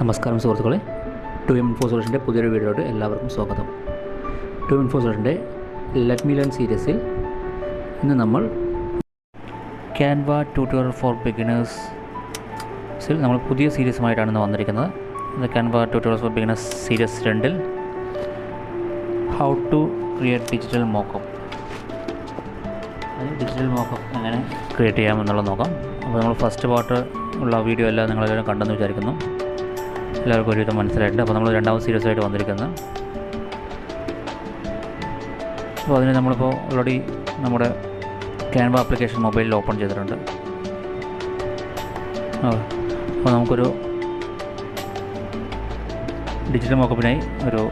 നമസ്കാരം സുഹൃത്തുക്കളെ, 2M Info സൊല്യൂഷൻ്റെ പുതിയൊരു വീഡിയോയിലോട്ട് എല്ലാവർക്കും സ്വാഗതം. 2M ഇൻഫോ സൊല്യൂഷൻ്റെ ലെറ്റ് മീ ലേൺ സീരീസിൽ ഇന്ന് നമ്മൾ ക്യാൻവ ട്യൂട്ടോറിയൽ ഫോർ ബിഗിനേഴ്സിൽ നമ്മൾ പുതിയ സീരീസുമായിട്ടാണ് ഇന്ന് വന്നിരിക്കുന്നത്. ഇത് Canva tutorial for beginners series 2ൽ how to create digital mockup, digital mockup എങ്ങനെ ക്രിയേറ്റ് ചെയ്യാമെന്നുള്ളത് നോക്കാം. അപ്പോൾ നമ്മൾ ഫസ്റ്റ് പാർട്ട് ഉള്ള വീഡിയോ എല്ലാം നിങ്ങളെല്ലാവരും കണ്ടെന്ന് വിചാരിക്കുന്നു. എല്ലാവർക്കും ഒരുവിധം മനസ്സിലായിട്ടുണ്ട്. അപ്പോൾ നമ്മൾ രണ്ടാമത് സീരീസ് ആയിട്ട് വന്നിരിക്കുന്നത്. അപ്പോൾ അതിന് നമ്മളിപ്പോൾ ഓൾറെഡി നമ്മുടെ ക്യാൻവ ആപ്ലിക്കേഷൻ മൊബൈലിൽ ഓപ്പൺ ചെയ്തിട്ടുണ്ട്. അപ്പോൾ നമുക്കൊരു ഡിജിറ്റൽ മോക്കപ്പിനായി ഒരു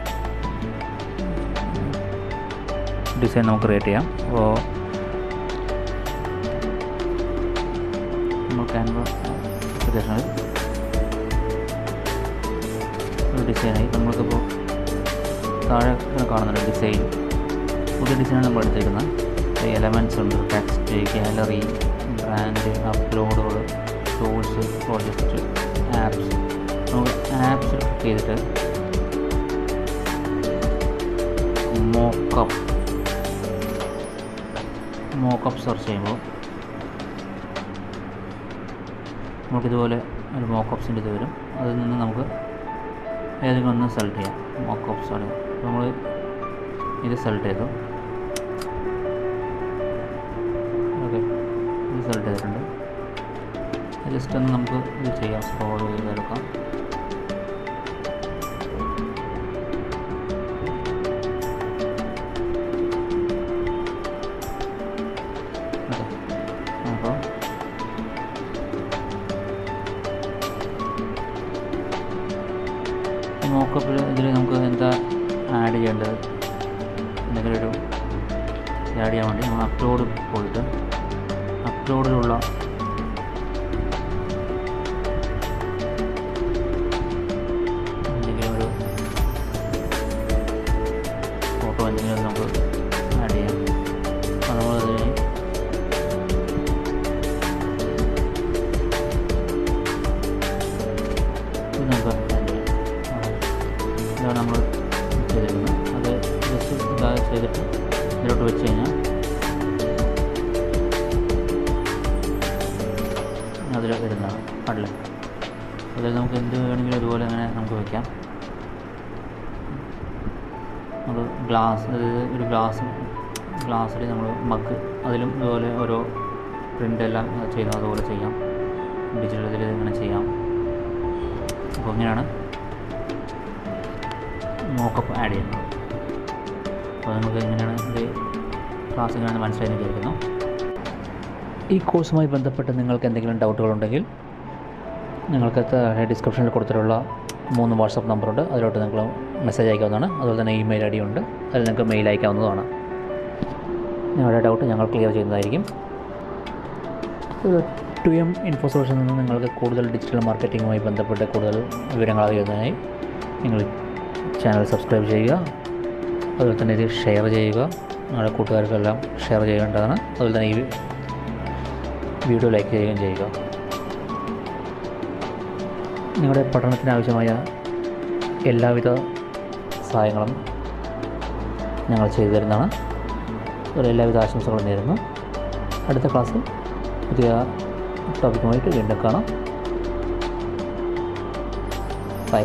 ഡിസൈൻ നമുക്ക് ക്രിയേറ്റ് ചെയ്യാം. അപ്പോൾ നമ്മൾ ക്യാൻവ ആപ്ലിക്കേഷനിൽ ഒരു ഡിസൈനായി നമ്മൾക്കിപ്പോൾ താഴെ കാണുന്നുണ്ട് ഡിസൈൻ. പുതിയ ഡിസൈനാണ് നമ്മൾ എടുത്തിരിക്കുന്നത്. എലമെൻറ്റ്സ് ഉണ്ട്, ടെക്സ്റ്റ്, ഗാലറി, ബ്രാൻഡ്, അപ്ലോഡുകൾ, ടൂൾസ്, പ്രോജക്റ്റ്, ആപ്സ്. നമുക്ക് ആപ്സ് ക്ലിക്ക് ചെയ്തിട്ട് മോക്കപ്പ് സെർച്ച് ചെയ്യുമ്പോൾ നമുക്കിതുപോലെ ഒരു മോക്കപ്സിൻ്റെ ഇത് വരും. അതിൽ നിന്ന് നമുക്ക് ഏതെങ്കിലും ഒന്ന് സെലക്ട് ചെയ്യാം. മോക്കപ്സ് ആണ്. നമ്മൾ ഇത് സെലക്ട് ചെയ്തു. ഓക്കെ, ഇത് സെലക്ട് ചെയ്തിട്ടുണ്ട്. ജസ്റ്റ് ഒന്ന് നമുക്ക് ഇത് ചെയ്യാം. സ്ക്രോൾ ചെയ്തെടുക്കാം. അപ്പോൾ മോക്കപ്പിൽ ഇതിൽ നമുക്ക് എന്താ ആഡ് ചെയ്യേണ്ടത്, എന്തെങ്കിലും ഒരു ആഡ് ചെയ്യാൻ വേണ്ടി നമ്മൾ അപ്ലോഡ് പോയിട്ട് അപ്ലോഡിലുള്ള എന്തെങ്കിലും ഒരു ഫോട്ടോ എന്തെങ്കിലും നമുക്ക് ആഡ് ചെയ്യാം. അപ്പോൾ നമ്മളതിന് നമുക്ക് ഇതാണ് നമ്മൾ ചെയ്തിരിക്കുന്നത്. അത് ജസ്റ്റ് ഇതായി ചെയ്തിട്ട് ഇതിലോട്ട് വെച്ച് കഴിഞ്ഞാൽ അതിൽ വരുന്നതാണ് കടല്. അതിൽ നമുക്ക് എന്ത് വേണമെങ്കിലും അതുപോലെ അങ്ങനെ നമുക്ക് വയ്ക്കാം. നമ്മൾ ഗ്ലാസ്, അതായത് ഒരു ഗ്ലാസ്സിൽ നമ്മൾ മഗ്, അതിലും ഇതുപോലെ ഓരോ പ്രിൻ്റ് എല്ലാം ചെയ്യുന്നത് അതുപോലെ ചെയ്യാം. ഡിജിറ്റൽ ഇതിൽ ഇങ്ങനെ ചെയ്യാം. അപ്പോൾ ഇങ്ങനെയാണ് മോക്കപ്പ് ആഡ് ചെയ്യുന്നത്. അപ്പോൾ നമുക്ക് എങ്ങനെയാണ് ഇത് ക്ലാസ് എങ്ങനെയാണെന്ന് മനസ്സിലായി വിചാരിക്കുന്നു. ഈ കോഴ്സുമായി ബന്ധപ്പെട്ട് നിങ്ങൾക്ക് എന്തെങ്കിലും ഡൗട്ടുകളുണ്ടെങ്കിൽ നിങ്ങൾക്ക് ഡിസ്ക്രിപ്ഷനിൽ കൊടുത്തിട്ടുള്ള 3 വാട്സപ്പ് നമ്പറുണ്ട്. അതിലോട്ട് നിങ്ങൾ മെസ്സേജ് അയക്കാവുന്നതാണ്. അതുപോലെ തന്നെ ഇമെയിൽ ഐ ഡി ഉണ്ട്. അതിൽ നിങ്ങൾക്ക് മെയിൽ അയക്കാവുന്നതാണ്. നിങ്ങളുടെ ഡൗട്ട് ഞങ്ങൾ ക്ലിയർ ചെയ്യുന്നതായിരിക്കും. 2M ഇൻഫോ സൊല്യൂഷനിൽ നിന്ന് നിങ്ങൾക്ക് കൂടുതൽ ഡിജിറ്റൽ മാർക്കറ്റിങ്ങുമായി ബന്ധപ്പെട്ട് കൂടുതൽ വിവരങ്ങൾ അറിയുന്നതിനായി നിങ്ങൾ ചാനൽ സബ്സ്ക്രൈബ് ചെയ്യുക. അതുപോലെ തന്നെ ഇത് ഷെയർ ചെയ്യുക. നിങ്ങളുടെ കൂട്ടുകാർക്കെല്ലാം ഷെയർ ചെയ്യേണ്ടതാണ്. അതുപോലെ തന്നെ ഈ വീഡിയോ ലൈക്ക് ചെയ്യുകയും ചെയ്യുക. നിങ്ങളുടെ പഠനത്തിനാവശ്യമായ എല്ലാവിധ സഹായങ്ങളും ഞങ്ങൾ ചെയ്തു തരുന്നതാണ്. അതുപോലെ എല്ലാവിധ ആശംസകളും നേരുന്നു. അടുത്ത ക്ലാസ്സിൽ പുതിയ ടോപ്പിക്കുമായിട്ട് വീണ്ടും കാണാം. ബൈ.